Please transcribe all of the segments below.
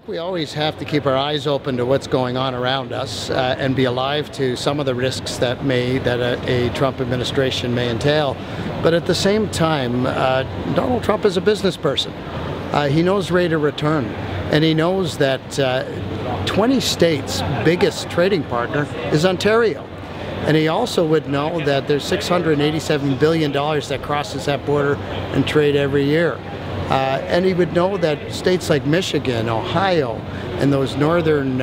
We always have to keep our eyes open to what's going on around us and be alive to some of the risks that a Trump administration may entail. But at the same time, Donald Trump is a business person. He knows rate of return, and he knows that 20 states' biggest trading partner is Ontario. And he also would know that there's $687 billion that crosses that border and trade every year. And he would know that states like Michigan, Ohio, and those northern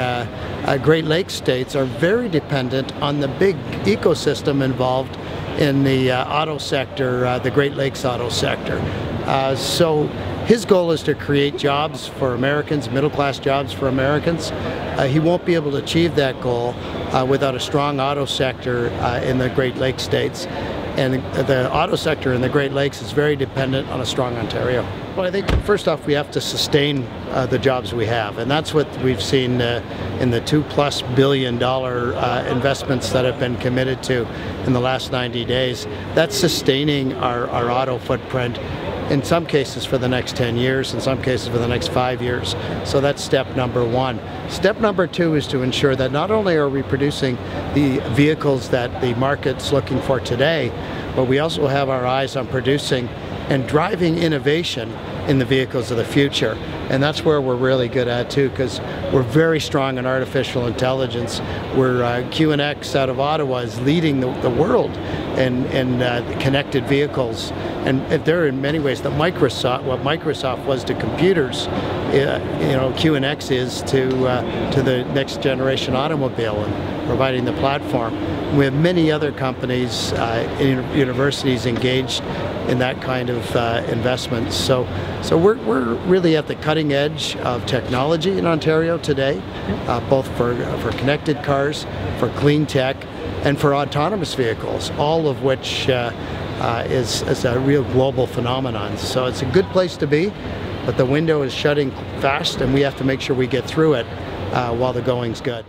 Great Lakes states are very dependent on the big ecosystem involved in the auto sector, the Great Lakes auto sector. So his goal is to create jobs for Americans, middle-class jobs for Americans. He won't be able to achieve that goal without a strong auto sector in the Great Lakes states. And the auto sector in the Great Lakes is very dependent on a strong Ontario. Well, I think first off we have to sustain the jobs we have, and that's what we've seen in the $2+ billion investments that have been committed to in the last 90 days. That's sustaining our auto footprint, in some cases for the next 10 years, in some cases for the next 5 years. So that's step number one. Step number two is to ensure that not only are we producing the vehicles that the market's looking for today, but we also have our eyes on producing and driving innovation in the vehicles of the future. And that's where we're really good at too, because we're very strong in artificial intelligence. We're QNX out of Ottawa is leading the world in connected vehicles. And they're in many ways what Microsoft was to computers, QNX is to the next generation automobile and providing the platform. We have many other companies, universities engaged in that kind of investments. So we're really at the cutting edge of technology in Ontario today, both for connected cars, for clean tech, and for autonomous vehicles, all of which is a real global phenomenon. So it's a good place to be, but the window is shutting fast, and we have to make sure we get through it while the going's good.